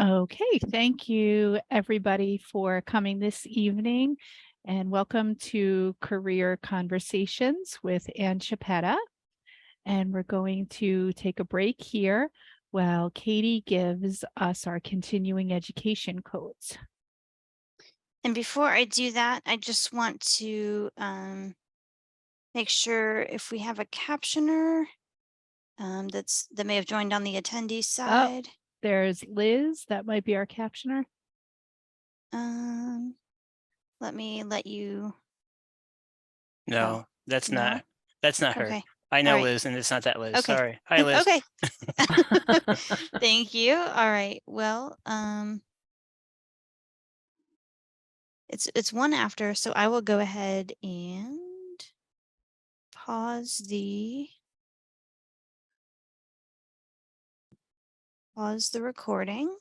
Okay, thank you everybody for coming this evening and welcome to Career Conversations with Ann Chiappetta. And we're going to take a break here while Katie gives us our continuing education codes. And before I do that, I just want to make sure if we have a captioner that may have joined on the attendee side. There's Liz, that might be our captioner. Let me let you. No, that's no? not her. Okay. I know All right. Liz, and it's not that Liz. Okay. Sorry. Hi, Liz. Okay. Thank you. All right. Well, it's one after, so I will go ahead and pause the recording.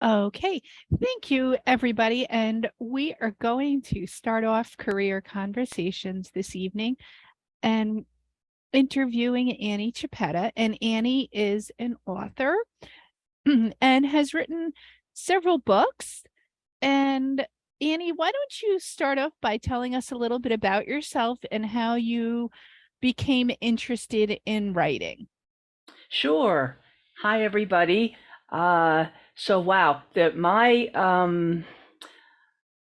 Okay, thank you everybody. And we are going to start off Career Conversations this evening and interviewing Annie Chiappetta. And Annie is an author and has written several books. And Annie, why don't you start off by telling us a little bit about yourself and how you became interested in writing? Sure. Hi, everybody. So wow,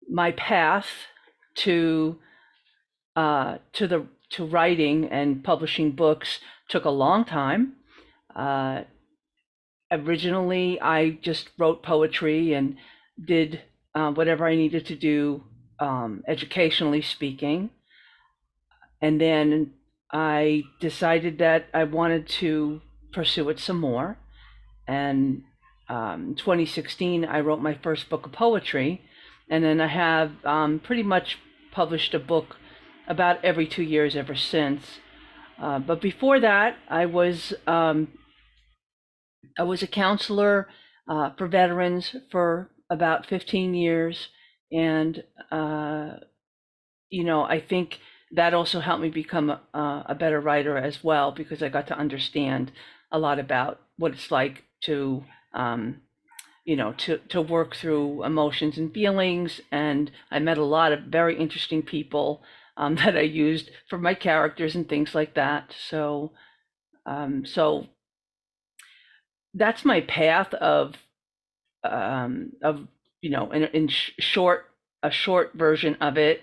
my path to writing and publishing books took a long time. Originally, I just wrote poetry and did whatever I needed to do, educationally speaking. And then I decided that I wanted to pursue it some more. And 2016, I wrote my first book of poetry. And then I have pretty much published a book about every 2 years ever since. But before that, I was a counselor for veterans for about 15 years. And, I think that also helped me become a better writer as well, because I got to understand a lot about what it's like to work through emotions and feelings. And I met a lot of very interesting people that I used for my characters and things like that. So that's my path of in short, a short version of it.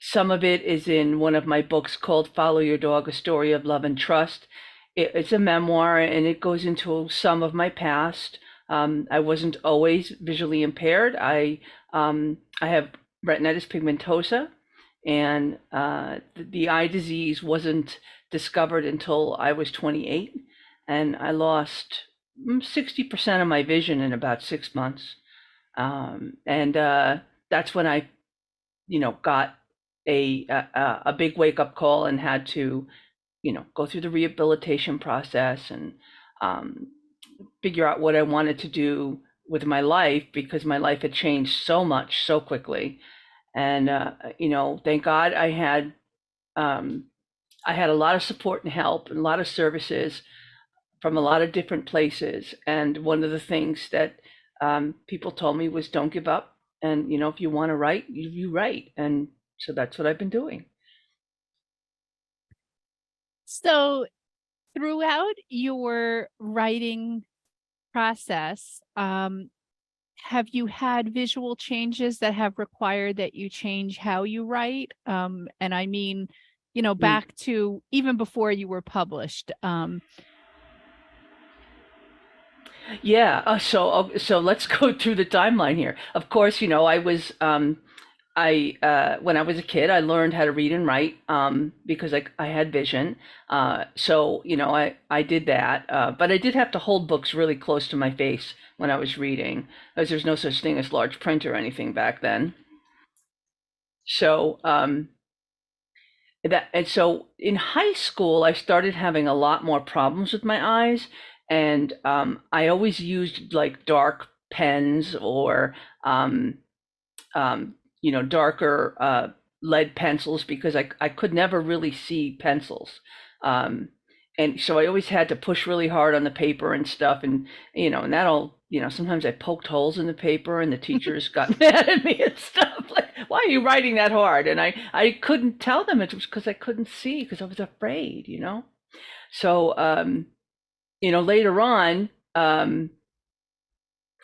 Some of it is in one of my books called Follow Your Dog, A Story of Love and Trust. It's a memoir, and it goes into some of my past. I wasn't always visually impaired. I have retinitis pigmentosa, and the eye disease wasn't discovered until I was 28, and I lost 60% of my vision in about 6 months. And that's when I, got a big wake up call and had to, go through the rehabilitation process and figure out what I wanted to do with my life, because my life had changed so much so quickly. And thank God I had a lot of support and help and a lot of services from a lot of different places. And one of the things that people told me was, don't give up. And, if you want to write, you write. And so that's what I've been doing. So throughout your writing process, have you had visual changes that have required that you change how you write? And I mean, back to even before you were published. Yeah. So let's go through the timeline here. Of course, I was when I was a kid, I learned how to read and write because I had vision. So I did that, but I did have to hold books really close to my face when I was reading, because there's no such thing as large print or anything back then. So so in high school, I started having a lot more problems with my eyes, and I always used like dark pens or darker lead pencils because I could never really see pencils. And so I always had to push really hard on the paper and stuff. And, and that'll, sometimes I poked holes in the paper and the teachers got mad at me and stuff. Like, why are you writing that hard? And I couldn't tell them it was because I couldn't see because I was afraid, So, later on,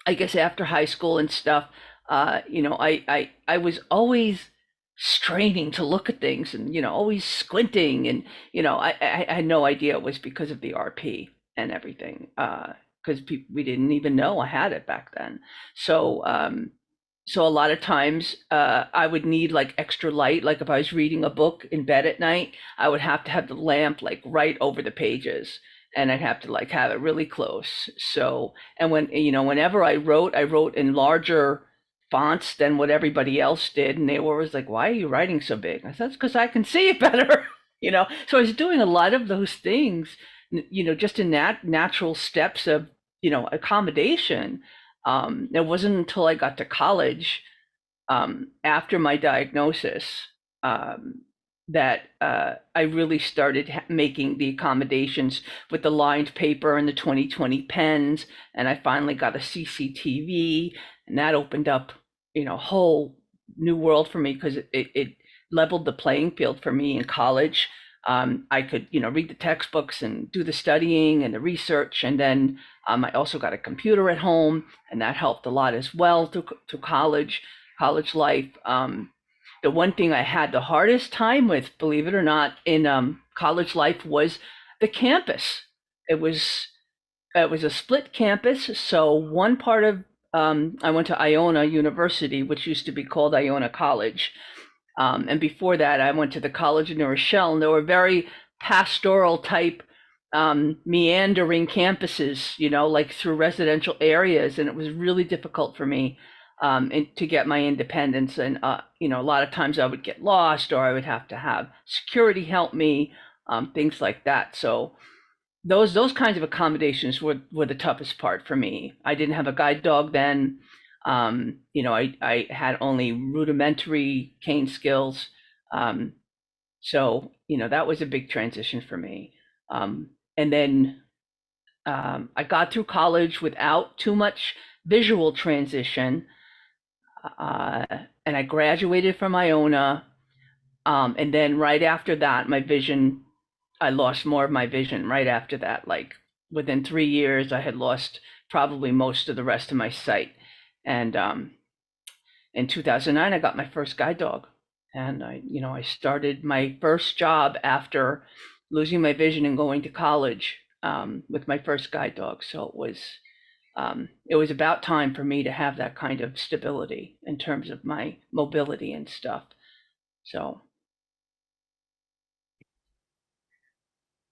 I guess after high school and stuff, I was always straining to look at things and, always squinting. And, I had no idea it was because of the RP and everything, because we didn't even know I had it back then. So, so a lot of times I would need like extra light. Like if I was reading a book in bed at night, I would have to have the lamp like right over the pages. And I'd have to like have it really close. So, and whenever I wrote in larger fonts than what everybody else did. And they were always like, why are you writing so big? I said, it's because I can see it better, So I was doing a lot of those things, just in natural steps of, accommodation. It wasn't until I got to college, after my diagnosis, that I really started making the accommodations with the lined paper and the 20/20 pens. And I finally got a CCTV, and that opened up, a whole new world for me because it leveled the playing field for me in college. I could, read the textbooks and do the studying and the research. And then I also got a computer at home, and that helped a lot as well through college life. The one thing I had the hardest time with, believe it or not, in college life was the campus. It was a split campus. So one part of I went to Iona University, which used to be called Iona College. And before that, I went to the College of New Rochelle, and they were very pastoral type, meandering campuses, like through residential areas. And it was really difficult for me to get my independence. And, a lot of times I would get lost, or I would have to have security help me, things like that. So those kinds of accommodations were the toughest part for me. I didn't have a guide dog then. I had only rudimentary cane skills. So, that was a big transition for me. And then I got through college without too much visual transition. And I graduated from Iona. And then right after that, I lost more of my vision right after that. Like within 3 years, I had lost probably most of the rest of my sight. And in 2009, I got my first guide dog. And I started my first job after losing my vision and going to college with my first guide dog. So it was about time for me to have that kind of stability in terms of my mobility and stuff. So.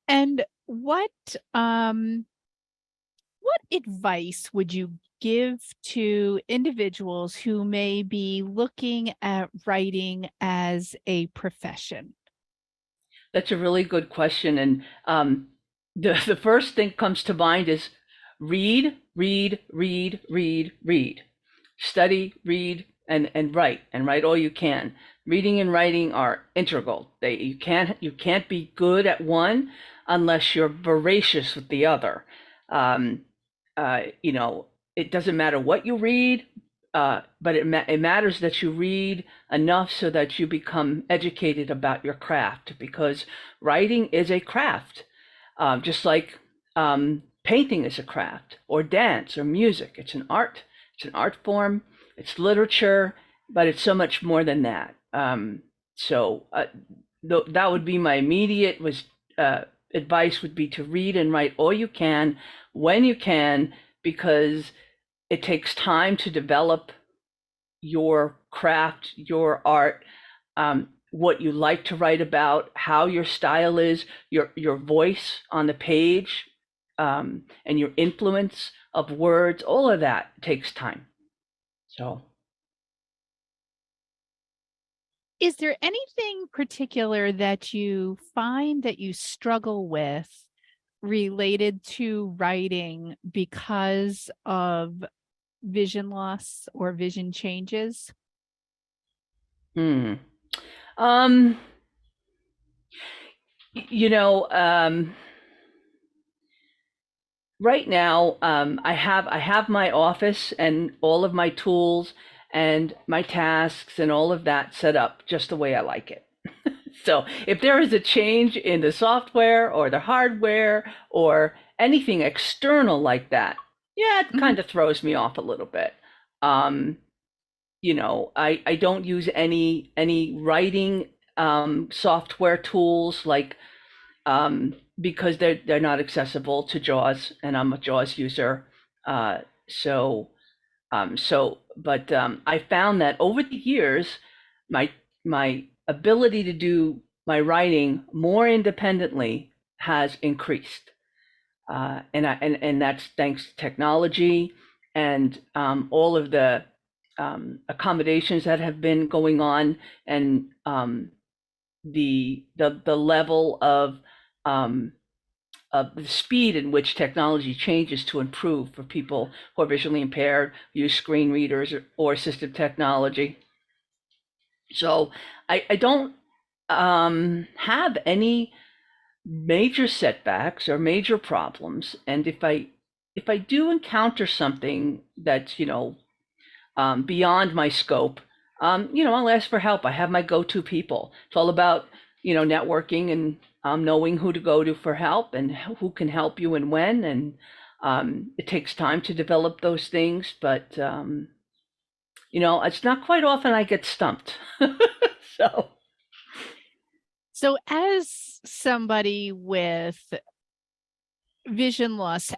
And what advice would you give to individuals who may be looking at writing as a profession? That's a really good question. And the first thing comes to mind is read, read, read, read, read. Study, read, and write all you can. Reading and writing are integral. You can't be good at one unless you're voracious with the other. It doesn't matter what you read, but it matters that you read enough so that you become educated about your craft, because writing is a craft, just like painting is a craft, or dance or music. It's an art. It's an art form. It's literature, but it's so much more than that. So that would be my immediate advice would be to read and write all you can when you can, because it takes time to develop your craft, your art, what you like to write about, how your style is, your voice on the page, and your influence of words. All of that takes time. So. Is there anything particular that you find that you struggle with related to writing because of vision loss or vision changes? Um, you know, right now, I have my office and all of my tools and my tasks and all of that set up just the way I like it. So if there is a change in the software or the hardware or anything external like that, yeah, it kind of throws me off a little bit. I don't use any writing software tools like because they're not accessible to JAWS, and I'm a JAWS user. So I found that over the years, my ability to do my writing more independently has increased, and that's thanks to technology and all of the accommodations that have been going on, and the level of the speed in which technology changes to improve for people who are visually impaired, use screen readers or assistive technology. So I don't have any major setbacks or major problems. And if I do encounter something that's, beyond my scope, I'll ask for help. I have my go-to people. It's all about, networking and knowing who to go to for help and who can help you and when. And it takes time to develop those things, but it's not quite often I get stumped. So as somebody with vision loss,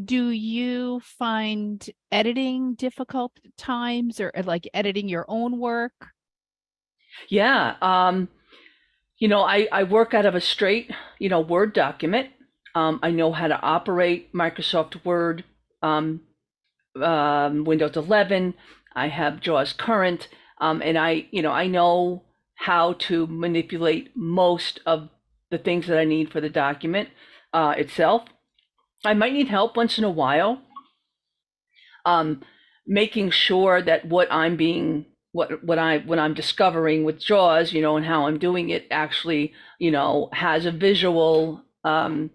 do you find editing difficult at times, or like editing your own work? Yeah. I work out of a straight, Word document. I know how to operate Microsoft Word, Windows 11. I have JAWS Current, and I know how to manipulate most of the things that I need for the document itself. I might need help once in a while, making sure that what I'm discovering with JAWS, and how I'm doing it actually, has a visual, has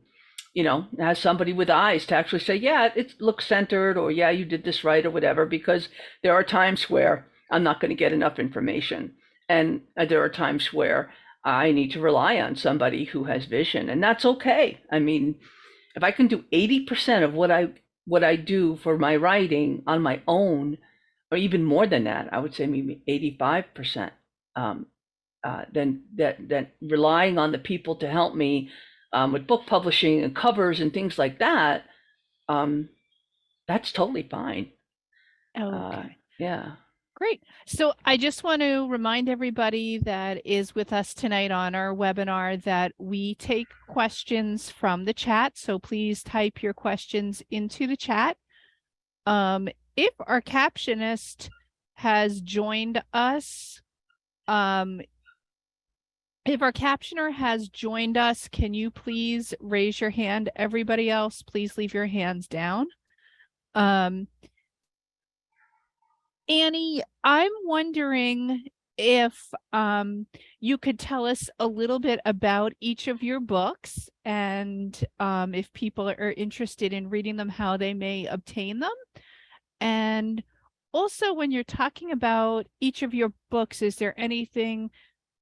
somebody with eyes to actually say, yeah, it looks centered, or yeah, you did this right, or whatever, because there are times where I'm not going to get enough information. And there are times where I need to rely on somebody who has vision, and that's okay. I mean, if I can do 80% of what I do for my writing on my own, or even more than that, I would say maybe 85%, then relying on the people to help me with book publishing and covers and things like that, that's totally fine. Okay. Yeah. Great. So I just want to remind everybody that is with us tonight on our webinar that we take questions from the chat. So please type your questions into the chat. If our captionist has joined us, if our captioner has joined us, can you please raise your hand? Everybody else, please leave your hands down. Annie, I'm wondering if you could tell us a little bit about each of your books, and if people are interested in reading them, how they may obtain them. And also, when you're talking about each of your books, is there anything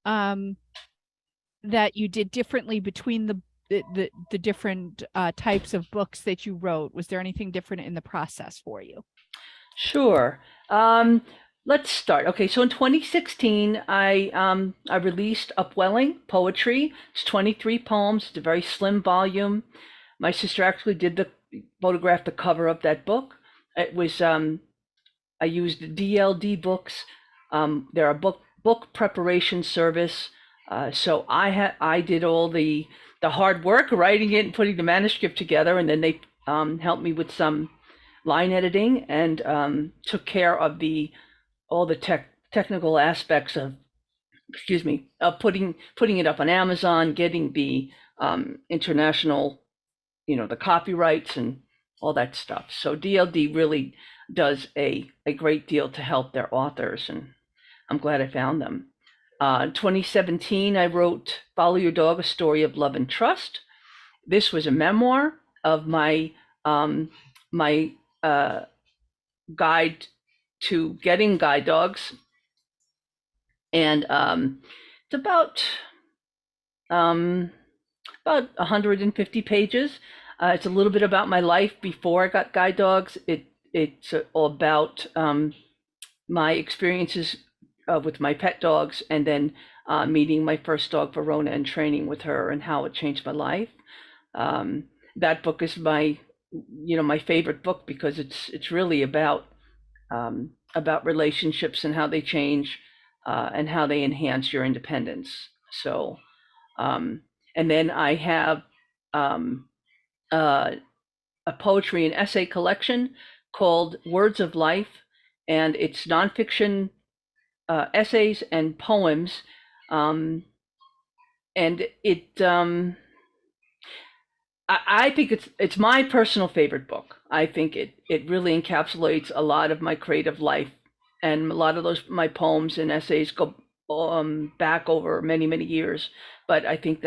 that you did differently between the different types of books that you wrote? Was there anything different in the process for you? Sure. Let's start. Okay, so in 2016, I released Upwelling Poetry. It's 23 poems. It's a very slim volume. My sister actually did photographed the cover of that book. It was I used DLD books. They're a book preparation service. So I did all the hard work writing it and putting the manuscript together, and then they helped me with some line editing and took care of all the technical aspects of putting it up on Amazon, getting the international, the copyrights and all that stuff. So DLD really does a great deal to help their authors, and I'm glad I found them. In 2017, I wrote Follow Your Dog, A Story of Love and Trust. This was a memoir of my guide to getting guide dogs. And it's about 150 pages. It's a little bit about my life before I got guide dogs. It's all about my experiences with my pet dogs, and then meeting my first dog, Verona, and training with her, and how it changed my life. That book is my favorite book, because it's really about relationships and how they change and how they enhance your independence. So, and then I have a poetry and essay collection called Words of Life, and it's nonfiction essays and poems, and it I think it's my personal favorite book. I think it really encapsulates a lot of my creative life, and a lot of my poems and essays go back over many years. But I think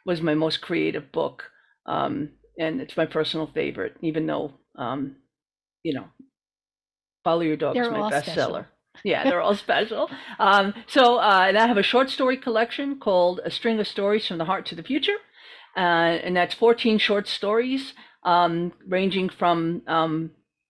was my most creative book, and it's my personal favorite, even though Follow Your Dog is my bestseller. Yeah, they're all special. And I have a short story collection called A String of Stories from the Heart to the Future. And that's 14 short stories, ranging from,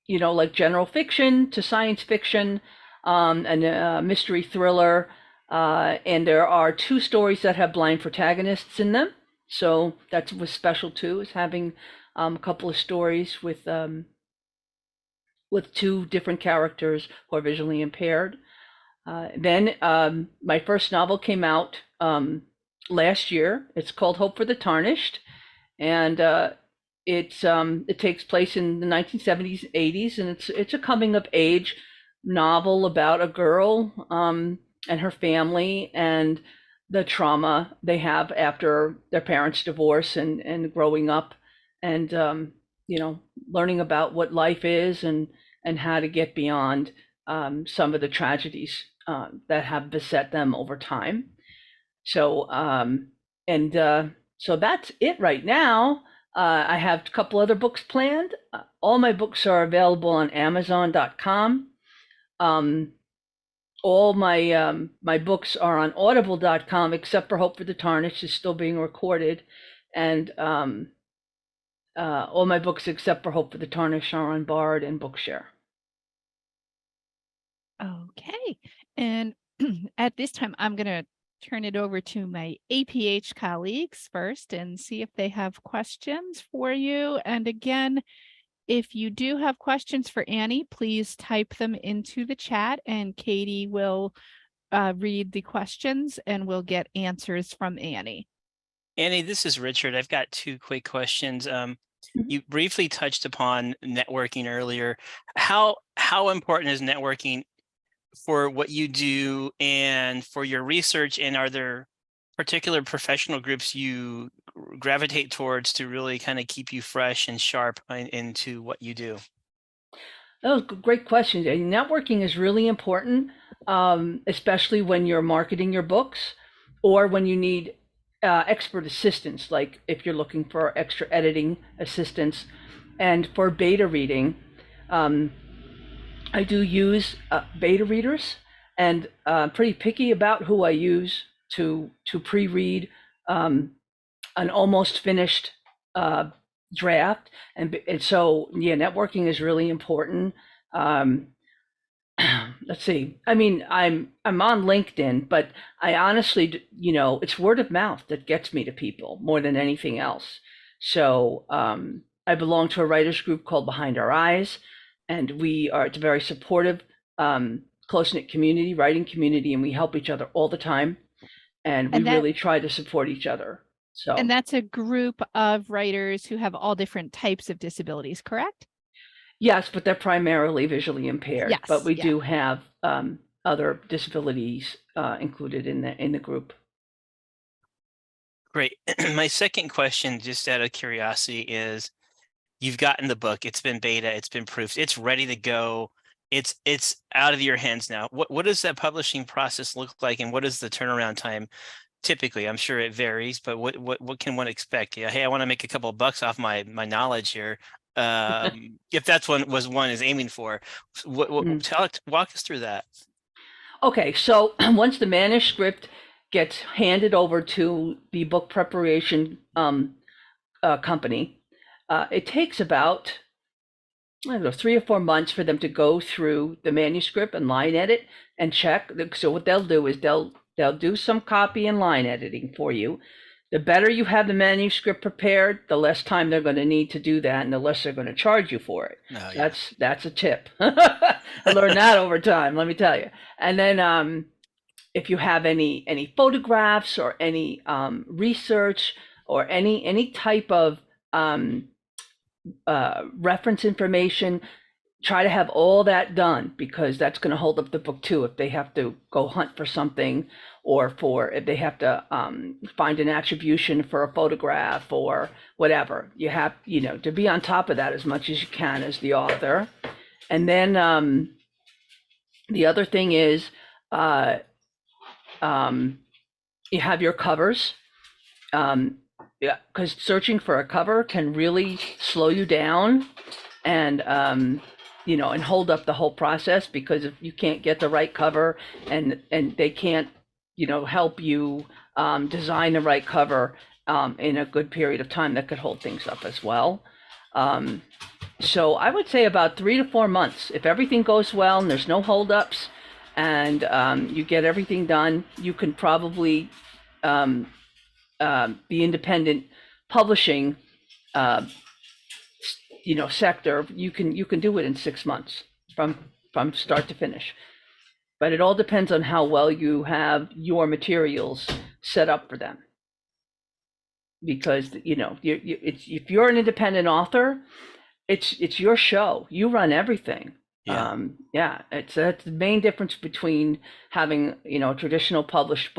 like general fiction to science fiction, and a mystery thriller. And there are 2 stories that have blind protagonists in them. So that was special too, is having a couple of stories with 2 different characters who are visually impaired. Then my first novel came out last year. It's called Hope for the Tarnished, and it takes place in the 1970s, 80s, and it's a coming of age novel about a girl and her family, and the trauma they have after their parents' divorce, and growing up, and learning about what life is, and how to get beyond some of the tragedies that have beset them over time. So so that's it right now. I have a couple other books planned. All my books are available on Amazon.com. All my books are on Audible.com, except for Hope for the Tarnished is still being recorded, and all my books except for Hope for the Tarnished are on Bard and Bookshare. Okay, and at this time, I'm going to turn it over to my APH colleagues first and see if they have questions for you. And again, if you do have questions for Annie, please type them into the chat, and Katie will read the questions, and we'll get answers from Annie. Annie, this is Richard. I've got 2 quick questions. You briefly touched upon networking earlier. How important is networking for what you do and for your research? And are there particular professional groups you gravitate towards to really kind of keep you fresh and sharp into what you do? Oh, great question. Networking is really important, especially when you're marketing your books, or when you need expert assistance, like if you're looking for extra editing assistance. And for beta reading, I do use beta readers, and I'm pretty picky about who I use to pre-read an almost finished draft. And so, yeah, networking is really important. Let's see. I mean, I'm on LinkedIn, but I honestly, it's word of mouth that gets me to people more than anything else. So I belong to a writers group called Behind Our Eyes, and it's a very supportive, close-knit community, writing community, and we help each other all the time, and we really try to support each other. So, and that's a group of writers who have all different types of disabilities, correct? Yes, but they're primarily visually impaired. Yes, but we do have other disabilities included in the group. Great. My second question, just out of curiosity, is you've gotten the book, it's been beta, it's been proofed, it's ready to go it's out of your hands now. What does that publishing process look like, and what is the turnaround time typically? I'm sure it varies, but what can one expect? Yeah, hey, I want to make a couple of bucks off my knowledge here. If that's one is aiming for. Walk us through that. Okay, so once the manuscript gets handed over to the book preparation company, it takes about, I don't know, 3 or 4 months for them to go through the manuscript and line edit and check. So what they'll do is they'll do some copy and line editing for you. The better you have the manuscript prepared, the less time they're going to need to do that, and the less they're going to charge you for it. Oh, yeah. That's a tip. I learned that over time, let me tell you. And then if you have any photographs or any research or any type of reference information, try to have all that done, because that's going to hold up the book too. If they have to go hunt for something, or if they have to find an attribution for a photograph or whatever, you have, to be on top of that as much as you can as the author. And then the other thing is you have your covers. Yeah, because searching for a cover can really slow you down and and hold up the whole process, because if you can't get the right cover and they can't help you design the right cover in a good period of time, that could hold things up as well. So I would say about 3 to 4 months. If everything goes well and there's no holdups and you get everything done, you can probably the independent publishing sector, you can do it in 6 months from start to finish. But it all depends on how well you have your materials set up for them. Because if you're an independent author, it's your show. You run everything. Yeah. That's the main difference between having a traditionally published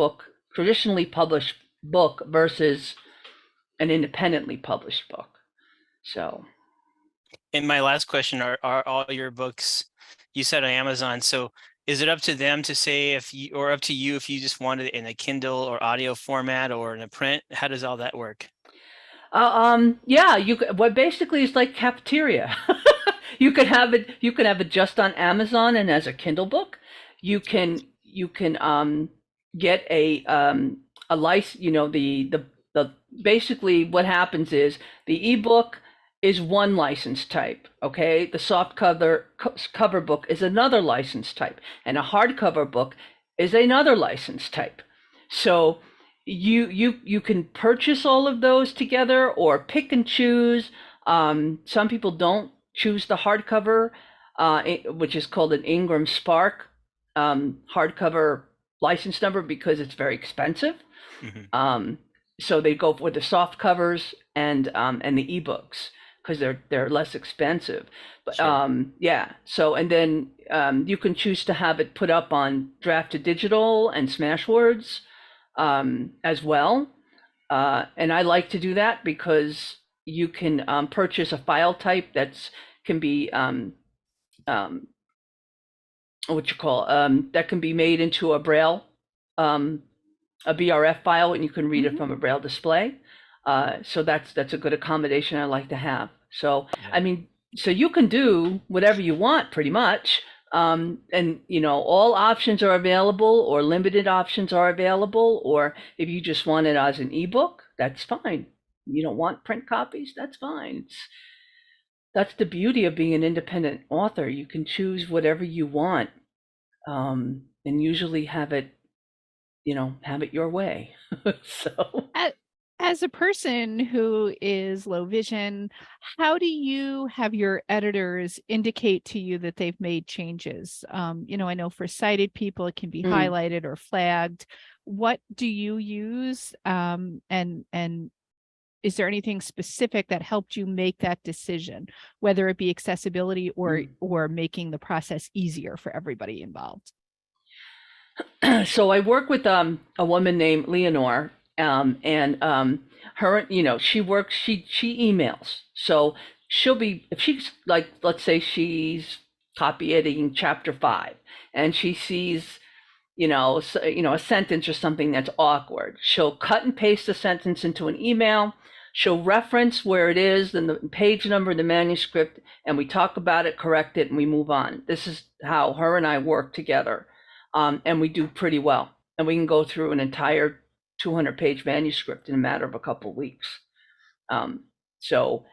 book versus an independently published book. So. And my last question, are all your books, you said, on Amazon? So is it up to them to say or up to you if you just want it in a Kindle or audio format or in a print? How does all that work? Yeah, basically it's like cafeteria. You can have it just on Amazon and as a Kindle book. You can get a license. The basically what happens is the ebook is one license type. Okay, the soft cover book is another license type, and a hardcover book is another license type. So you can purchase all of those together or pick and choose. Some people don't choose the hardcover, which is called an Ingram Spark hardcover license number, because it's very expensive. Mm-hmm. So they go with the soft covers and the ebooks, because they're less expensive. But sure. So and then you can choose to have it put up on Draft to Digital and Smashwords as well. And I like to do that because you can purchase a file type that can be that can be made into a Braille, a BRF file, and you can read it from a Braille display. So that's a good accommodation I like to have. So yeah. So you can do whatever you want pretty much. And all options are available, or limited options are available, or if you just want it as an ebook, that's fine. You don't want print copies, that's fine. That's the beauty of being an independent author. You can choose whatever you want, and usually have it your way. So as a person who is low vision, how do you have your editors indicate to you that they've made changes? I know for sighted people, it can be highlighted or flagged. What do you use? And is there anything specific that helped you make that decision, whether it be accessibility or making the process easier for everybody involved? So I work with a woman named Leonore. And her, she works, she emails. So she'll be, if she's like, let's say she's copy editing chapter 5, and she sees, a sentence or something that's awkward. She'll cut and paste the sentence into an email. She'll reference where it is and the page number of the manuscript, and we talk about it, correct it, and we move on. This is how her and I work together, and we do pretty well. And we can go through an entire 200-page manuscript in a matter of a couple of weeks. I know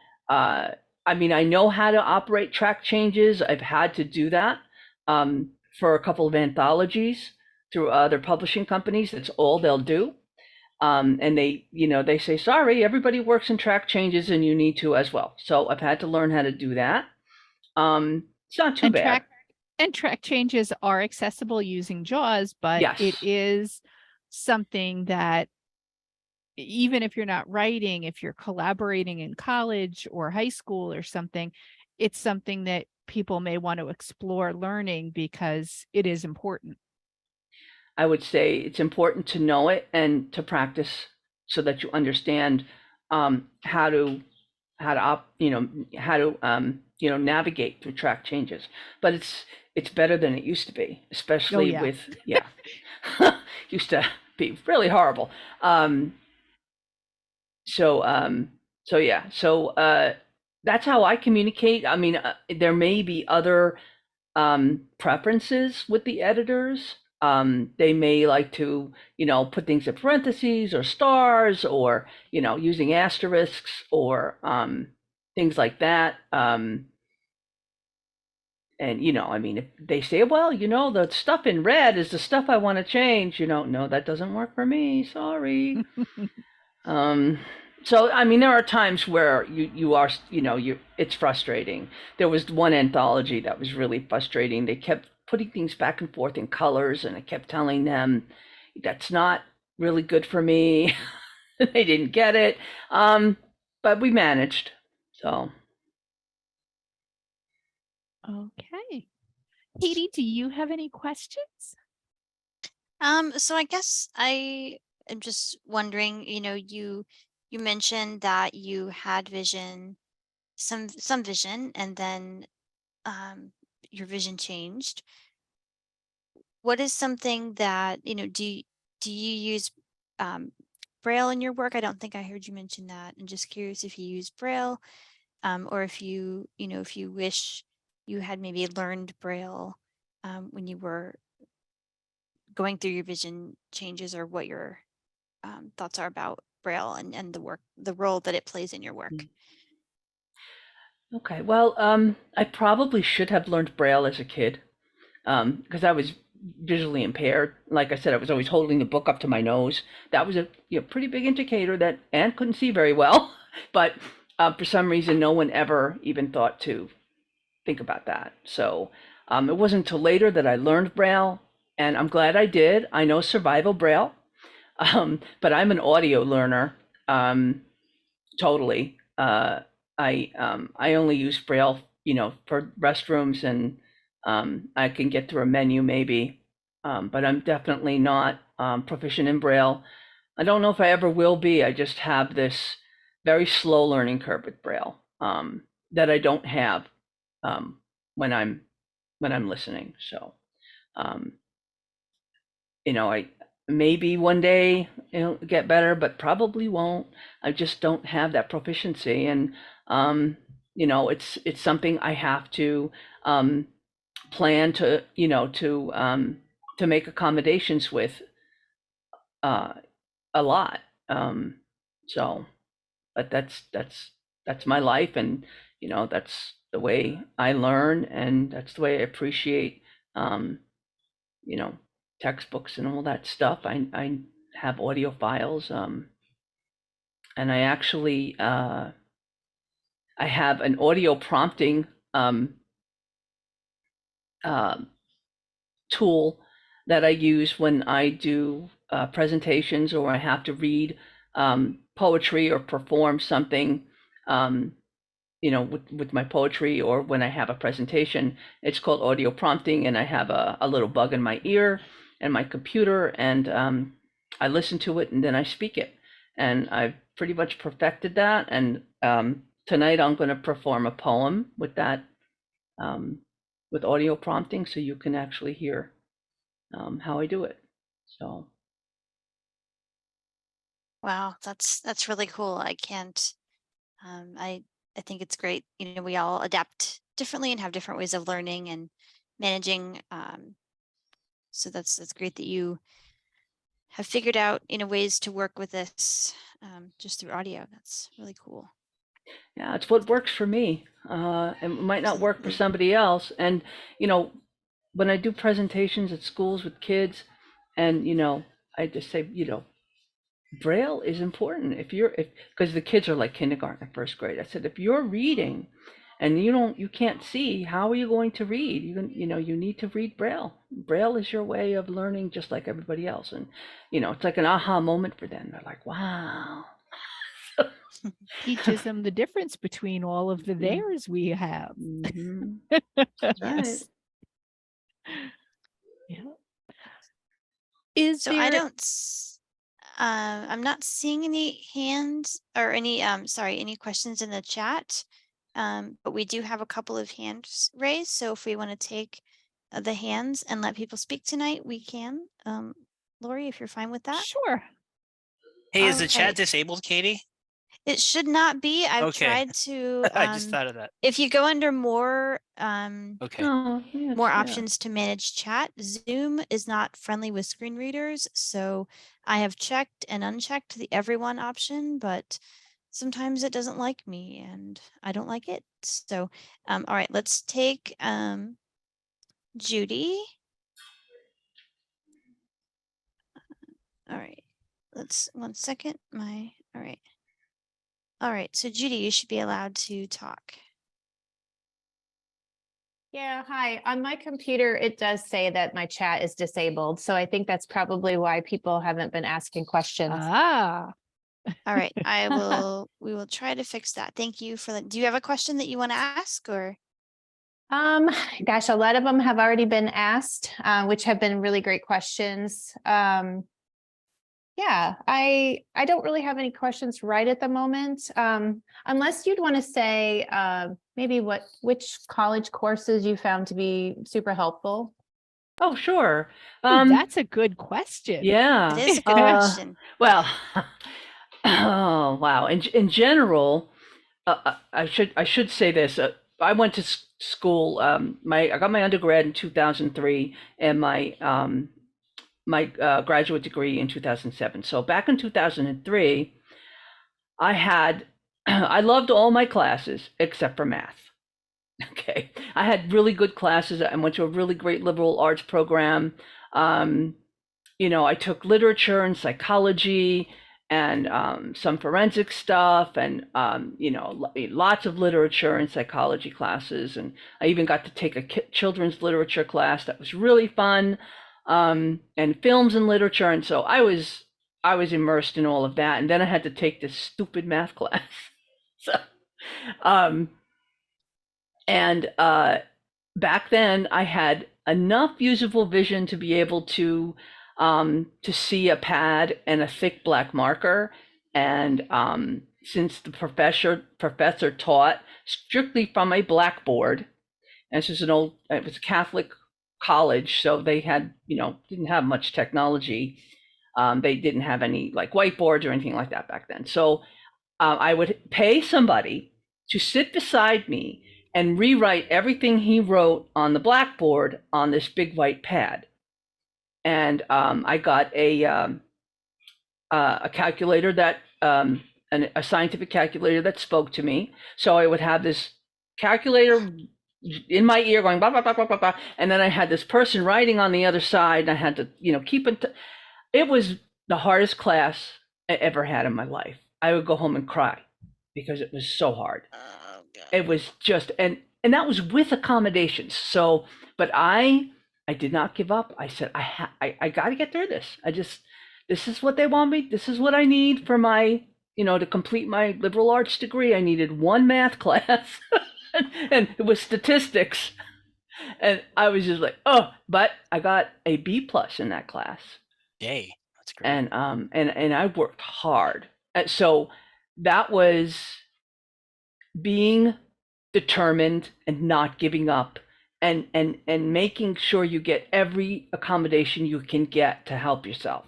how to operate track changes. I've had to do that for a couple of anthologies through other publishing companies. That's all they'll do. And they say, sorry, everybody works in track changes and you need to as well. So I've had to learn how to do that. It's not too bad. Track changes are accessible using JAWS, but Yes. It is something that even if you're not writing, if you're collaborating in college or high school or something, it's something that people may want to explore learning because it is important. I would say it's important to know it and to practice so that you understand how to navigate through track changes. But it's better than it used to be, especially used to be really horrible. That's how I communicate. I mean, there may be other preferences with the editors. They may like to, put things in parentheses or stars or, using asterisks or things like that. If they say, well, the stuff in red is the stuff I want to change, no, that doesn't work for me. Sorry. There are times where it's frustrating. There was one anthology that was really frustrating. They kept putting things back and forth in colors, and I kept telling them that's not really good for me. They didn't get it. But we managed. So. Okay. Katie, do you have any questions? So I guess I am just wondering, you mentioned that you had vision, some vision, and then your vision changed. What is something that, do you use Braille in your work? I don't think I heard you mention that. I'm just curious if you use Braille, or if you wish you had maybe learned Braille when you were going through your vision changes, or what your thoughts are about Braille and the role that it plays in your work. Okay, well, I probably should have learned Braille as a kid because I was visually impaired. Like I said, I was always holding the book up to my nose. That was a pretty big indicator that Anne couldn't see very well. But for some reason, no one ever even thought to think about that. So it wasn't until later that I learned Braille, and I'm glad I did. I know survival Braille, but I'm an audio learner, totally. I only use Braille, for restrooms, and I can get through a menu maybe, but I'm definitely not proficient in Braille. I don't know if I ever will be. I just have this very slow learning curve with Braille that I don't have when I'm listening. So, I maybe one day it'll get better, but probably won't. I just don't have that proficiency, and it's something I have to plan to make accommodations with a lot. But that's my life, and that's the way I learn, and that's the way I appreciate textbooks and all that stuff. I have audio files, and I actually I have an audio prompting tool that I use when I do presentations, or I have to read poetry or perform something, with my poetry, or when I have a presentation. It's called audio prompting, and I have a little bug in my ear and my computer, and I listen to it and then I speak it. And I've pretty much perfected that. And tonight I'm going to perform a poem with that with audio prompting, so you can actually hear how I do it. So. Wow, that's really cool. I can't. I think it's great. You know, we all adapt differently and have different ways of learning and managing. So that's great that you have figured out, you know, ways to work with this just through audio. That's really cool. Yeah, it's what works for me. It might not work for somebody else. And, you know, when I do presentations at schools with kids, and, you know, I just say, you know, Braille is important. Because the kids are like kindergarten and first grade. I said, if you're reading and you can't see, how are you going to read? You need to read Braille. Braille is your way of learning just like everybody else. And, you know, it's like an aha moment for them. They're like, wow. Teaches them the difference between all of the theirs we have. Mm-hmm. That's right. Yeah. Is So there? I'm not seeing any hands or any any questions in the chat. But we do have a couple of hands raised. So if we want to take the hands and let people speak tonight, we can. Lori, if you're fine with that. Sure. Hey, is the All chat right. disabled, Katie? It should not be. I've Okay. tried to. I just thought of that. If you go under more, Okay. Oh, yes, more yeah. options to manage chat, Zoom is not friendly with screen readers. So I have checked and unchecked the everyone option, but sometimes it doesn't like me and I don't like it. So, all right, let's take Judy. All right, let's 1 second. All right. All right, so Judy, you should be allowed to talk. Yeah, hi. On my computer, it does say that my chat is disabled. So I think that's probably why people haven't been asking questions. Ah. All right, we will try to fix that. Thank you for that. Do you have a question that you want to ask or? Gosh, a lot of them have already been asked, which have been really great questions. Yeah, I don't really have any questions right at the moment. Unless you'd want to say maybe which college courses you found to be super helpful. Oh, sure. Oh, that's a good question. Yeah. It is a good question. Well, oh wow. In general, I should say this. I went to school. I got my undergrad in 2003, and my graduate degree in 2007. So back in 2003, I loved all my classes except for math. Okay, I had really good classes. I went to a really great liberal arts program. You know, I took literature and psychology and some forensic stuff, and you know, lots of literature and psychology classes. And I even got to take a children's literature class that was really fun, and films and literature. And so I was immersed in all of that. And then I had to take this stupid math class. So, back then I had enough usable vision to be able to see a pad and a thick black marker. And since the professor taught strictly from a blackboard, and this is it was a Catholic college, so they had, you know, didn't have much technology. They didn't have any like whiteboards or anything like that back then. So I would pay somebody to sit beside me and rewrite everything he wrote on the blackboard on this big white pad. And I got a calculator that a scientific calculator that spoke to me. So I would have this calculator in my ear going blah blah blah blah blah blah, and then I had this person writing on the other side, and I had to, you know, keep it. It was the hardest class I ever had in my life. I would go home and cry because it was so hard. Oh, God. It was just, and that was with accommodations. So, but I did not give up. I said, I got to get through this. This is what they want me. This is what I need for my, you know, to complete my liberal arts degree. I needed one math class and it was statistics. And I was just like, oh, but I got a B+ in that class. Yay. That's great. And I worked hard. And so that was being determined and not giving up and making sure you get every accommodation you can get to help yourself.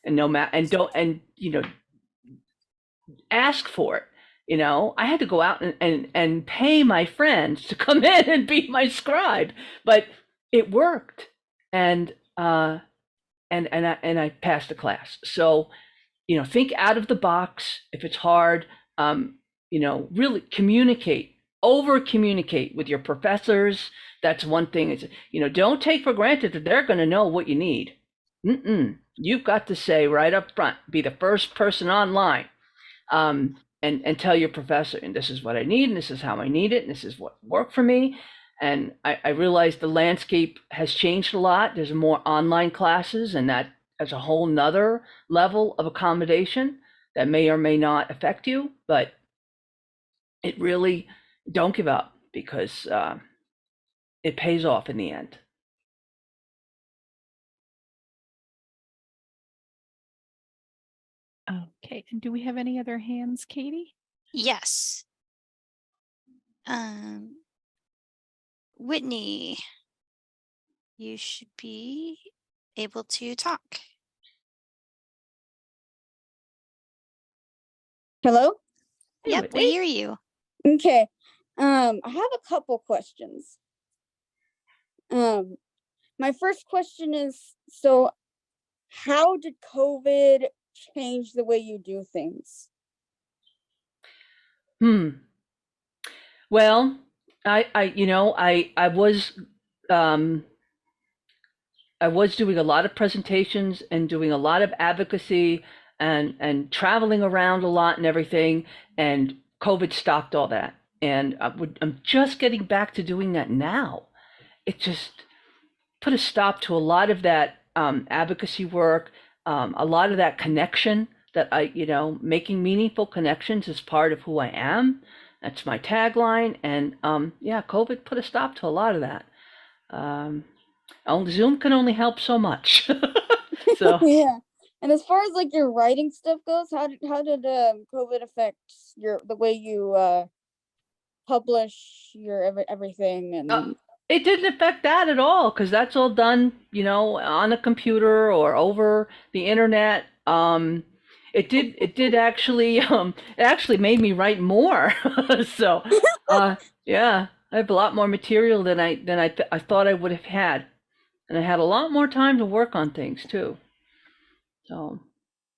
And no matter, and don't, and ask for it. I had to go out and pay my friends to come in and be my scribe, but it worked. And I passed the class. So, think out of the box. If it's hard, really communicate, over communicate with your professors. That's one thing. Is, don't take for granted that they're going to know what you need. You've got to say right up front, be the first person online, and tell your professor, and this is what I need, and this is how I need it, and this is what worked for me. And I realized the landscape has changed a lot. There's more online classes, and that is a whole nother level of accommodation that may or may not affect you, but it really, don't give up, because it pays off in the end. Okay, and do we have any other hands, Katie? Yes. Whitney, you should be able to talk. Hello? Hey, Yep, Whitney. we hear you. Okay. I have a couple questions. My first question is, so how did COVID change the way you do things? Well, I was doing a lot of presentations and doing a lot of advocacy and traveling around a lot and everything, and COVID stopped all that. And I'm just getting back to doing that now. It just put a stop to a lot of that advocacy work, a lot of that connection that making meaningful connections is part of who I am. That's my tagline. And COVID put a stop to a lot of that. Zoom can only help so much. So Yeah. And as far as like your writing stuff goes, how did COVID affect the way you publish your everything? And it didn't affect that at all, because that's all done, on a computer or over the internet. It did actually, it actually made me write more. So, yeah, I have a lot more material than I thought I would have had, and I had a lot more time to work on things too. So,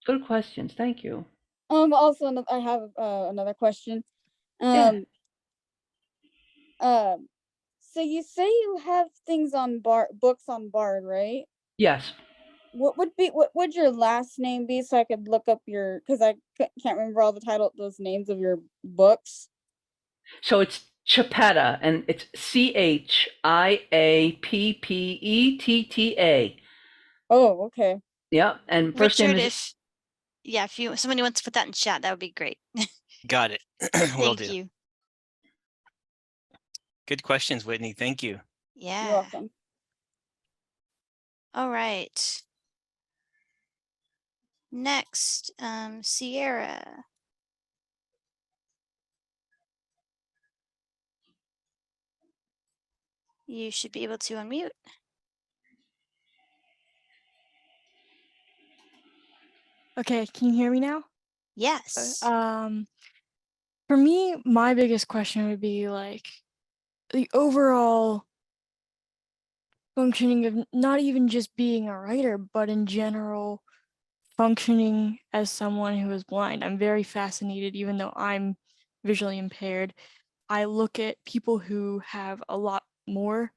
good questions. Thank you. Also, I have another question. Yeah. So you say you have things on books on Bard, right? Yes. What would your last name be, so I could look up your, because I can't remember all those names of your books. So it's Chiappetta, and it's Chiappetta. Oh, okay. Yeah, and first name Richard, is if somebody wants to put that in chat, that would be great. Got it. Will Thank do. you. Good questions, Whitney. Thank you. Yeah. You're welcome. All right. Next, Sierra. You should be able to unmute. Okay, can you hear me now? Yes. For me, my biggest question would be like the overall functioning of not even just being a writer, but in general functioning as someone who is blind. I'm very fascinated, even though I'm visually impaired. I look at people who have a lot more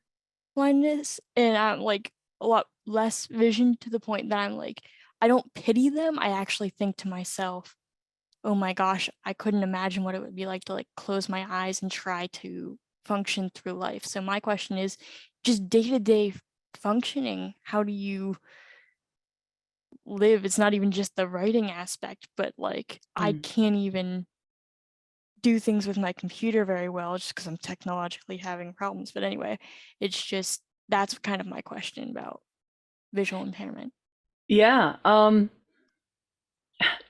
blindness and I'm like a lot less vision, to the point that I'm like, I don't pity them. I actually think to myself, oh my gosh, I couldn't imagine what it would be like to like close my eyes and try to function through life. So my question is just day-to-day functioning. How do you live? It's not even just the writing aspect, but like I can't even do things with my computer very well just because I'm technologically having problems. But anyway, it's just, that's kind of my question about visual impairment. Yeah.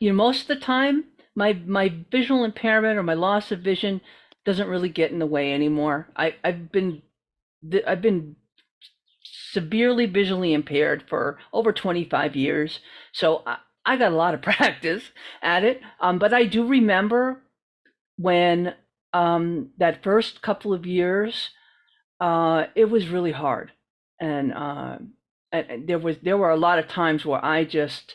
Most of the time, my visual impairment or my loss of vision doesn't really get in the way anymore. I've been I've been severely visually impaired for over 25 years. So I got a lot of practice at it. But I do remember when that first couple of years, it was really hard. And there were a lot of times where I just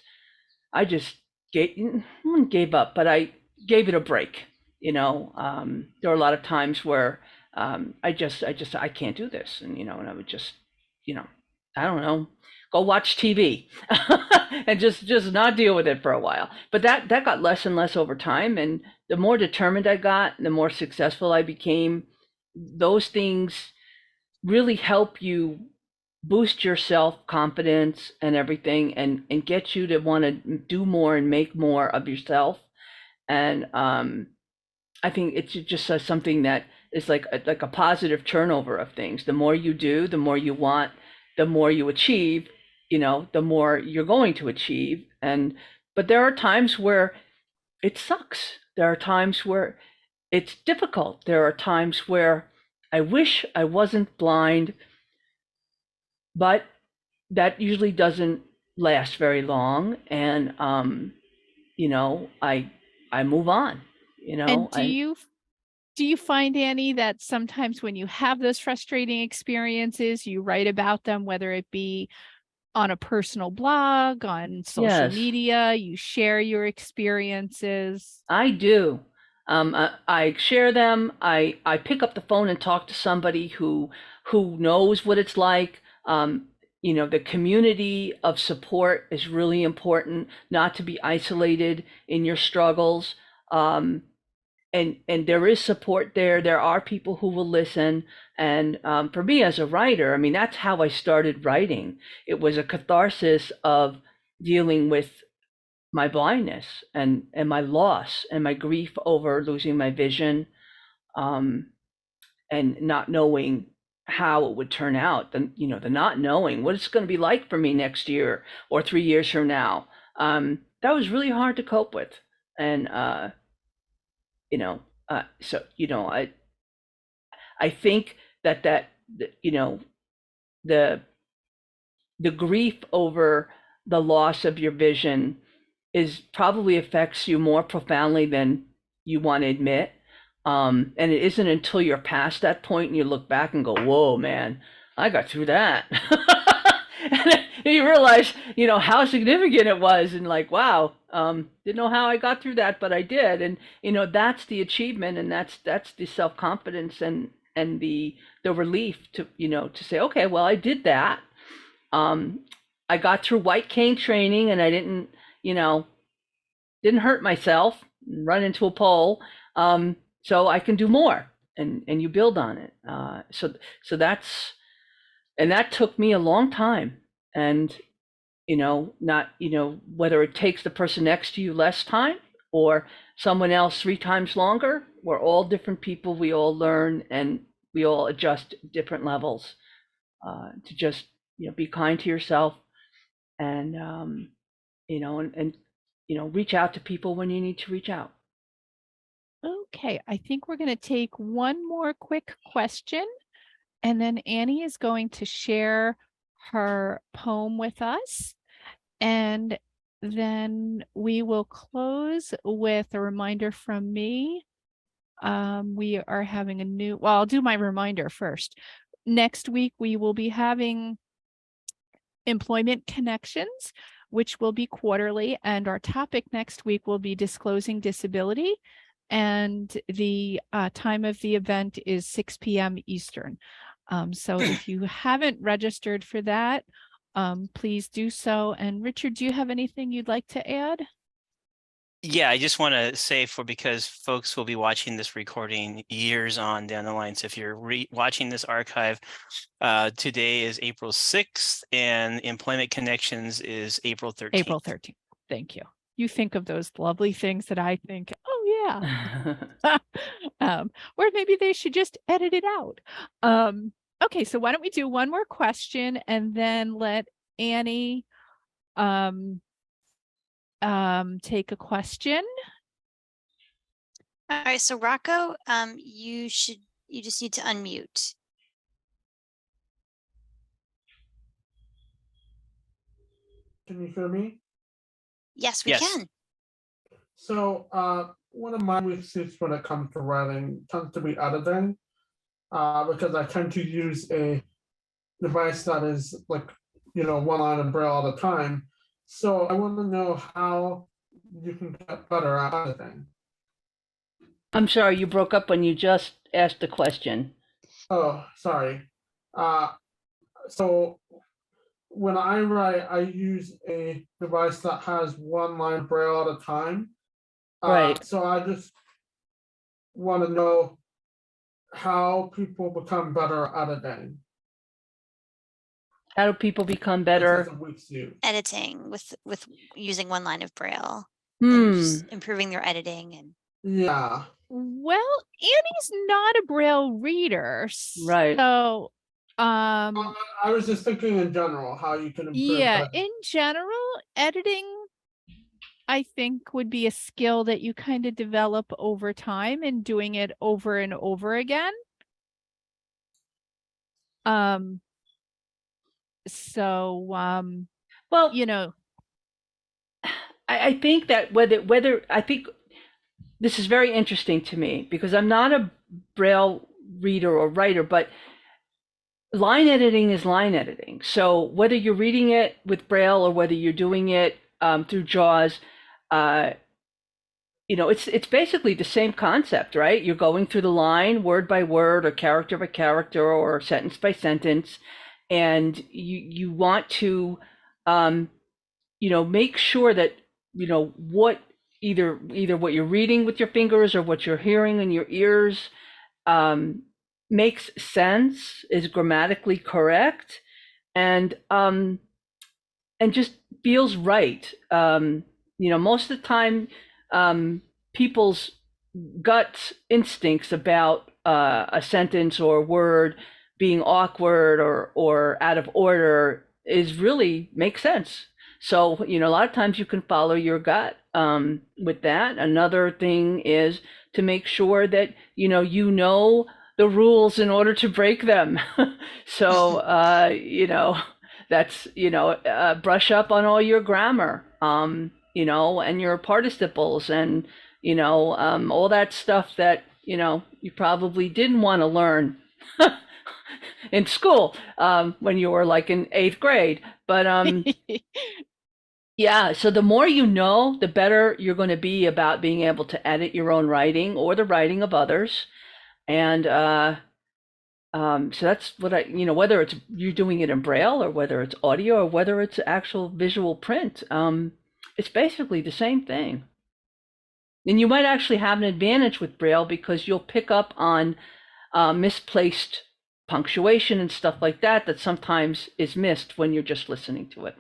gave up, but I gave it a break. There were a lot of times where I can't do this, and and I would just, I don't know, go watch TV and just not deal with it for a while. But that got less and less over time, and the more determined I got, the more successful I became. Those things really help you boost your self-confidence and everything, and get you to want to do more and make more of yourself. And I think it's just something that is like a positive turnover of things. The more you do, the more you want, the more you achieve, the more you're going to achieve. But there are times where it sucks. There are times where it's difficult. There are times where I wish I wasn't blind, but that usually doesn't last very long. And I move on. And do you find, Annie, that sometimes when you have those frustrating experiences, you write about them, whether it be on a personal blog, on social Yes. media, you share your experiences? I do. I share them. I pick up the phone and talk to somebody who knows what it's like. The community of support is really important, not to be isolated in your struggles. And there is support there. There are people who will listen. And for me as a writer, I mean, that's how I started writing. It was a catharsis of dealing with my blindness and my loss and my grief over losing my vision, and not knowing how it would turn out. The not knowing what it's going to be like for me next year or 3 years from now. That was really hard to cope with. And I think that the grief over the loss of your vision probably affects you more profoundly than you want to admit. And it isn't until you're past that point and you look back and go, whoa, man, I got through that. And you realize, how significant it was, and like, wow, didn't know how I got through that, but I did. And, that's the achievement, and that's the self-confidence and the relief to say, okay, well, I did that. I got through white cane training, and I didn't hurt myself, run into a pole. So I can do more, and you build on it. So that took me a long time. And, not, whether it takes the person next to you less time or someone else 3 times longer, we're all different people. We all learn, and we all adjust different levels, to just, be kind to yourself, and, reach out to people when you need to reach out. Okay, I think we're going to take one more quick question, and then Annie is going to share her poem with us. And then we will close with a reminder from me. We are having I'll do my reminder first. Next week, we will be having Employment Connections, which will be quarterly. And our topic next week will be disclosing disability. And the time of the event is 6 p.m. Eastern. So if you haven't registered for that, please do so. And Richard, do you have anything you'd like to add? Yeah, I just want to say, because folks will be watching this recording years on down the line. So if you're watching this archive, today is April 6th and Employment Connections is April 13th. April 13th. Thank you. You think of those lovely things that I think, oh yeah. Or maybe they should just edit it out. Okay, so why don't we do one more question and then let Annie take a question. All right, so Rocco, you just need to unmute. can you hear me? Yes, we Yes. can. So one of my weaknesses when it comes to writing tends to be editing, because I tend to use a device that is like, one line of Braille all the time. So I want to know how you can get better at editing. I'm sorry, you broke up when you just asked the question. Oh, sorry. So when I write, I use a device that has one line of Braille at a time. Right. So I just want to know how people become better at editing. How do people become This better? is a weak suit. Editing with using one line of Braille and just Hmm. improving their editing and Yeah. Well, Annie's not a Braille reader, Right. so I was just thinking in general how you can improve yeah, editing. in general, editing I think would be a skill that you kind of develop over time and doing it over and over again. So Well, you know, I think that whether I think this is very interesting to me because I'm not a Braille reader or writer, but line editing is line editing. So whether you're reading it with Braille or whether you're doing it through JAWS, it's basically the same concept, right? You're going through the line word by word or character by character or sentence by sentence, and you want to make sure that what either what you're reading with your fingers or what you're hearing in your ears makes sense, is grammatically correct, and just feels right. Most of the time, people's gut instincts about a sentence or word being awkward or out of order is really makes sense. So, a lot of times you can follow your gut with that. Another thing is to make sure that, the rules in order to break them. So, that's, brush up on all your grammar, and your participles and, all that stuff that, you probably didn't want to learn in school when you were like in 8th grade. But yeah, so the more you know, the better you're going to be about being able to edit your own writing or the writing of others. And so that's what whether it's you're doing it in Braille or whether it's audio or whether it's actual visual print, it's basically the same thing. And you might actually have an advantage with Braille because you'll pick up on misplaced punctuation and stuff like that that sometimes is missed when you're just listening to it.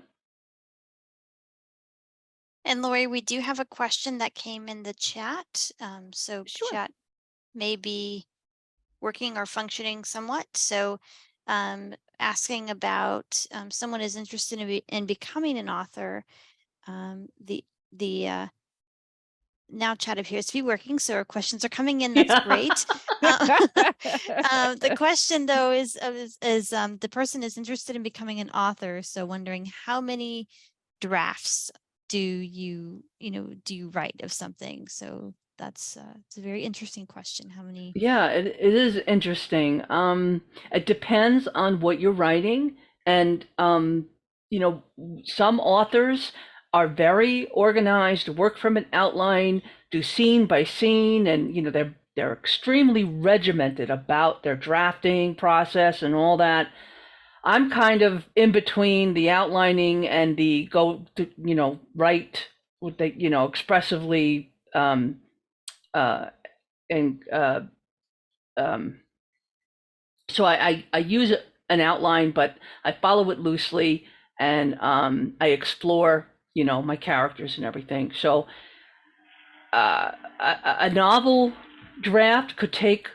And Lori, we do have a question that came in the chat. So Sure. chat may be working or functioning somewhat. So asking about someone is interested in becoming an author. The now chat appears to be working, so our questions are coming in. That's great. The question though is the person is interested in becoming an author, so wondering how many drafts do you write of something? So that's it's a very interesting question. How many? Yeah, it is interesting. It depends on what you're writing, and some authors are very organized, work from an outline, do scene by scene, and they're extremely regimented about their drafting process and all that. I'm kind of in between the outlining and the go to write with the expressively and so I use an outline, but I follow it loosely, and I explore my characters and everything. So a novel draft could take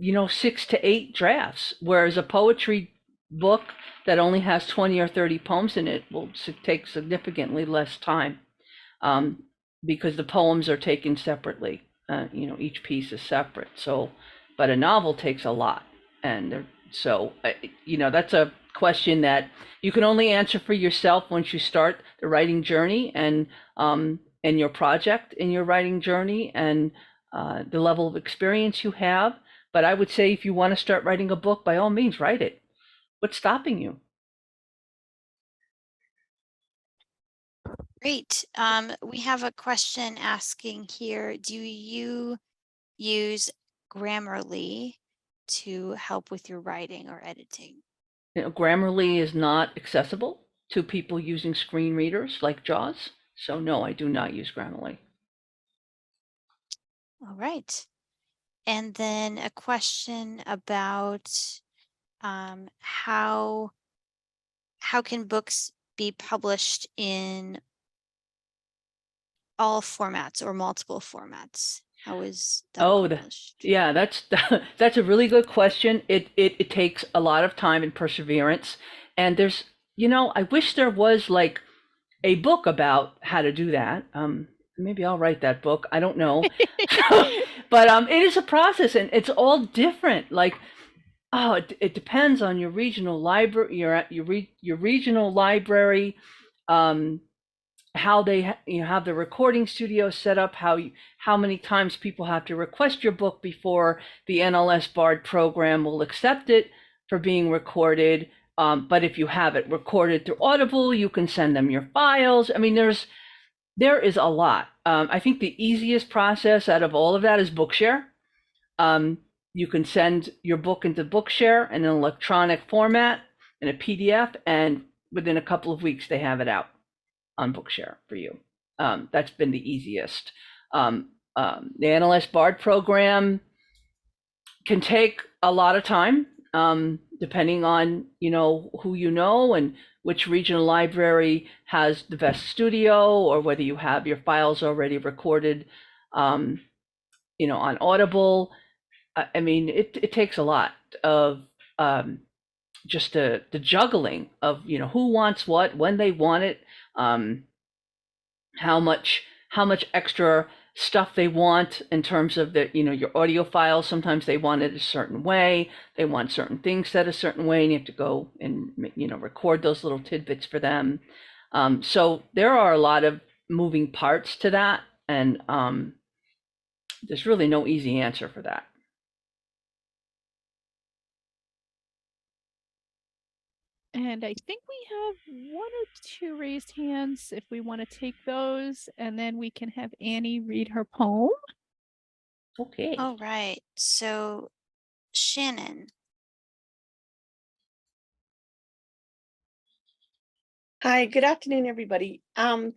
6 to 8 drafts, whereas a poetry book that only has 20 or 30 poems in it will take significantly less time, because the poems are taken separately. Each piece is separate. So, but a novel takes a lot, and so that's a question that you can only answer for yourself once you start the writing journey and your project in your writing journey and the level of experience you have. But I would say if you want to start writing a book, by all means, write it. What's stopping you? Great. We have a question asking here, do you use Grammarly to help with your writing or editing? You know, Grammarly is not accessible to people using screen readers like JAWS. So no, I do not use Grammarly. All right. And then a question about how can books be published in all formats or multiple formats? How is that accomplished? Yeah, that's a really good question. It takes a lot of time and perseverance. And there's, I wish there was like a book about how to do that. Maybe I'll write that book. I don't know. But it is a process and it's all different. Like, it depends on your regional library, your regional library, how they have the recording studio set up, how many times people have to request your book before the NLS BARD program will accept it for being recorded. But if you have it recorded through Audible, you can send them your files. I mean, there is a lot. I think the easiest process out of all of that is Bookshare. You can send your book into Bookshare in an electronic format in a PDF, and within a couple of weeks, they have it out on Bookshare for you. That's been the easiest. The NLS BARD program can take a lot of time, depending on who you know and which regional library has the best studio, or whether you have your files already recorded, on Audible. I mean, it takes a lot of just the juggling of who wants what, when they want it, how much extra stuff they want in terms of your audio files. Sometimes they want it a certain way, they want certain things said a certain way, and you have to go and record those little tidbits for them. So there are a lot of moving parts to that, and there's really no easy answer for that. And I think we have one or two raised hands if we want to take those, and then we can have Annie read her poem. Okay. All right. So, Shannon. Hi, good afternoon, everybody. I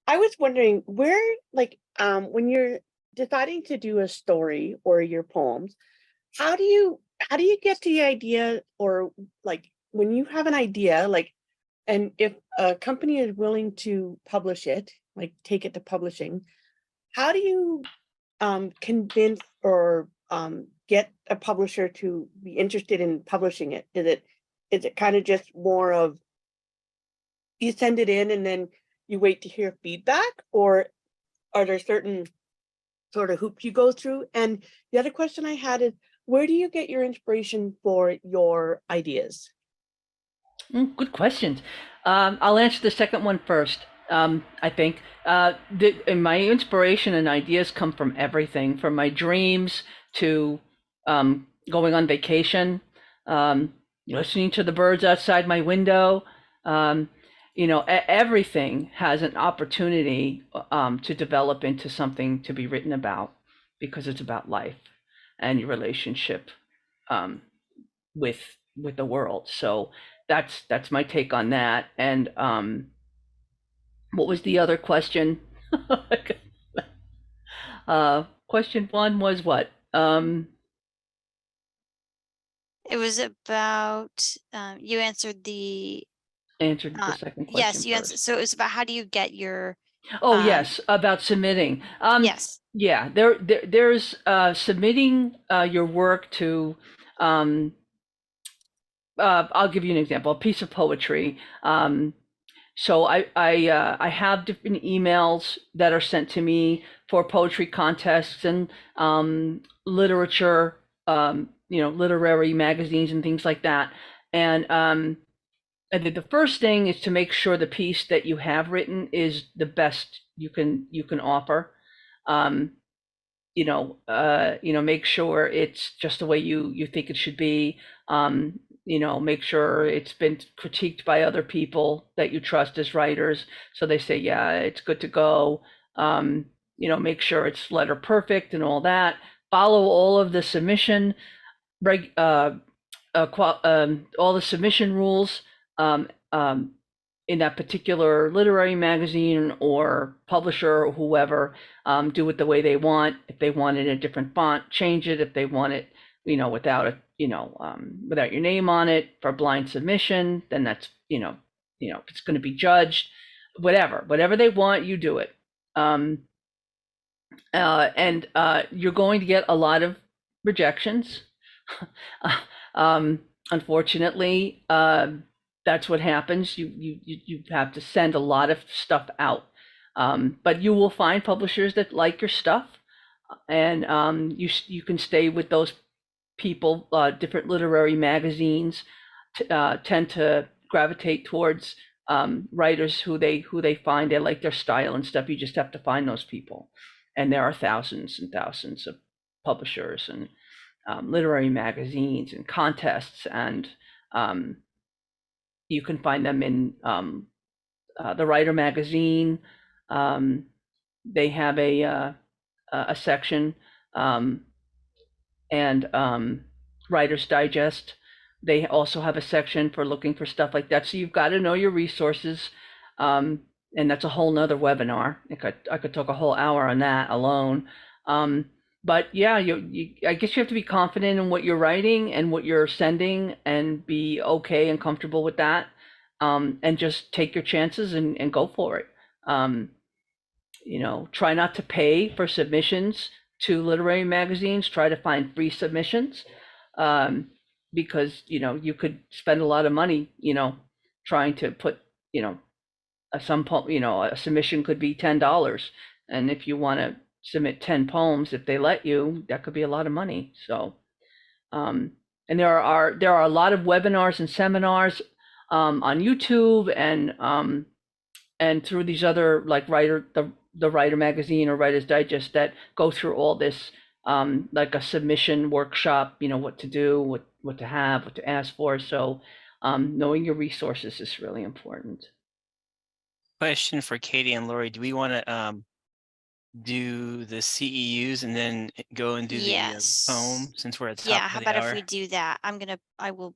was wondering where, when you're deciding to do a story or your poems, how do you get the idea, or when you have an idea, and if a company is willing to publish it, take it to publishing, how do you convince or get a publisher to be interested in publishing it? Is it kind of just more of you send it in and then you wait to hear feedback, or are there certain sort of hoops you go through? And the other question I had is, where do you get your inspiration for your ideas? Good questions. I'll answer the second one first. I think my inspiration and ideas come from everything, from my dreams to going on vacation, listening to the birds outside my window. Everything has an opportunity to develop into something to be written about, because it's about life and your relationship with the world. So that's my take on that. And what was the other question? Question one was what? It was about you answered the second question. Yes, you first. answered. So it was about how do you get your yes, about submitting. Yes. Yeah, there's submitting your work to I'll give you an example, a piece of poetry. So I have different emails that are sent to me for poetry contests and literature, literary magazines and things like that. And I think the first thing is to make sure the piece that you have written is the best you can offer. Make sure it's just the way you think it should be. Make sure it's been critiqued by other people that you trust as writers, so they say, yeah, it's good to go. Make sure it's letter perfect and all that. Follow all of the submission all the submission rules in that particular literary magazine or publisher or whoever. Do it the way they want. If they want it in a different font, change it. If they want it, without without your name on it for blind submission, then that's it's going to be judged. Whatever they want, you do it. And you're going to get a lot of rejections. Unfortunately, that's what happens. You have to send a lot of stuff out, but you will find publishers that like your stuff, and you can stay with those people. Different literary magazines tend to gravitate towards writers who they find they like their style and stuff. You just have to find those people, and there are thousands and thousands of publishers and literary magazines and contests, and you can find them in the Writer magazine. They have a section, and Writer's Digest. They also have a section for looking for stuff like that. So you've got to know your resources, and that's a whole nother webinar. I could talk a whole hour on that alone. But yeah, I guess you have to be confident in what you're writing and what you're sending, and be okay and comfortable with that, and just take your chances and go for it. Try not to pay for submissions to literary magazines. Try to find free submissions, because you could spend a lot of money trying to put a submission could be $10, and if you want to submit 10 poems, if they let you, that could be a lot of money. So and there are a lot of webinars and seminars on YouTube and through these other, like the Writer magazine or Writer's Digest, that go through all this, like a submission workshop, what to do, what to have, what to ask for. So knowing your resources is really important. Question for Katie and Lori: do we want to do the CEUs and then go and do the poem, since we're at the top how of the about hour? if we do that? I will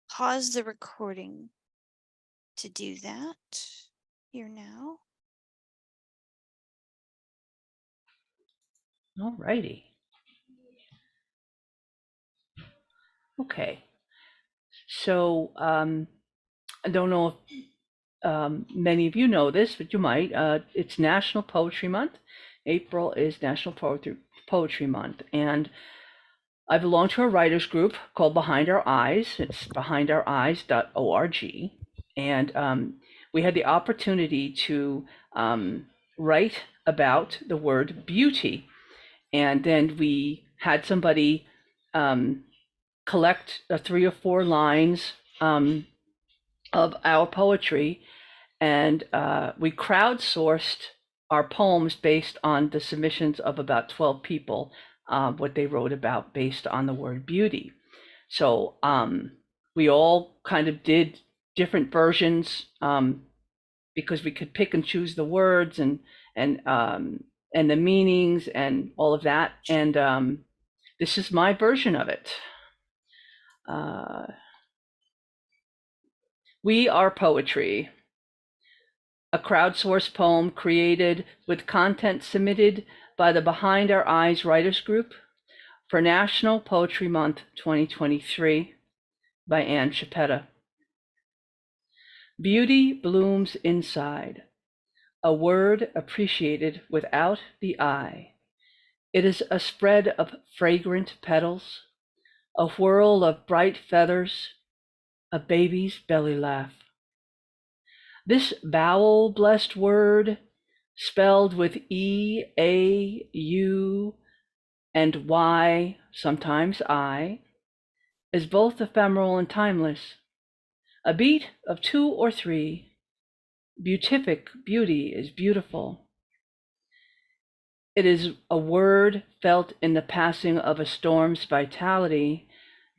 pause the recording to do that here now. All righty. Okay. So I don't know if many of you know this, but you might. It's National Poetry Month. April is National Poetry Month, and I belong to a writers group called Behind Our Eyes. It's behindouryes.org, and we had the opportunity to write about the word beauty, and then we had somebody collect 3 or 4 lines of our poetry, and we crowdsourced our poems based on the submissions of about 12 people, what they wrote about based on the word beauty. So we all kind of did different versions, because we could pick and choose the words and the meanings and all of that. And this is my version of it. We Are Poetry, a crowdsourced poem created with content submitted by the Behind Our Eyes Writers Group for National Poetry Month 2023 by Ann Chiappetta. Beauty blooms inside, a word appreciated without the eye. It is a spread of fragrant petals, a whirl of bright feathers, a baby's belly laugh. This vowel-blessed word, spelled with E, A, U, and Y, sometimes I, is both ephemeral and timeless, A beat of 2 or 3. Beatific beauty is beautiful. It is a word felt in the passing of a storm's vitality,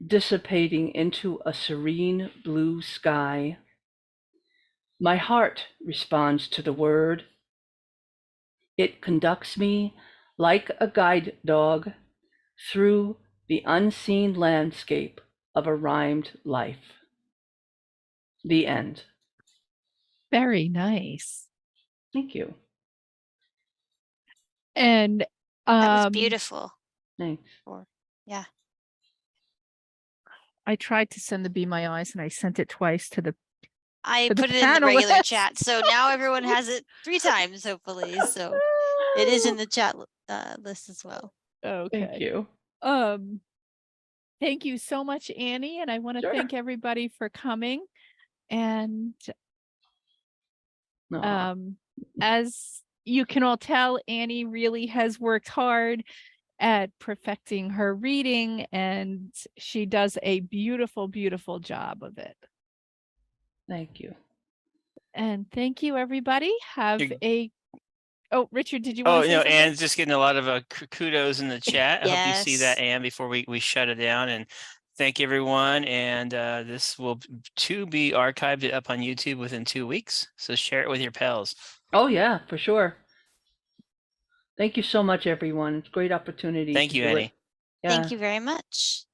dissipating into a serene blue sky. My heart responds to the word. It conducts me like a guide dog through the unseen landscape of a rhymed life. The end. Very nice. Thank you. And That was beautiful. Thanks. Or yeah. I tried to send the Be My Eyes and I sent it twice to the I to the put it in the regular panelists. chat, so now everyone has it 3 times, hopefully. So it is in the chat list as well. Okay. Thank you. Thank you so much, Annie. And I want to Sure. thank everybody for coming. And Aw. as you can all tell, Annie really has worked hard at perfecting her reading, and she does a beautiful, beautiful job of it. Thank you. And thank you, everybody. Have You're- a Oh, Richard, did you Oh, want to say something? Anne's just getting a lot of kudos in the chat. I hope you see that, Yes. Anne, before we shut it down. And thank everyone. And this will too be archived up on YouTube within 2 weeks. So share it with your pals. Oh yeah, for sure. Thank you so much, everyone. It's a great opportunity. Thank to you, do it. Annie. Yeah. Thank you very much.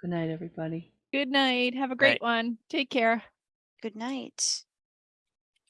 Good night, everybody. Good night. Have a great one. Take care. Good night.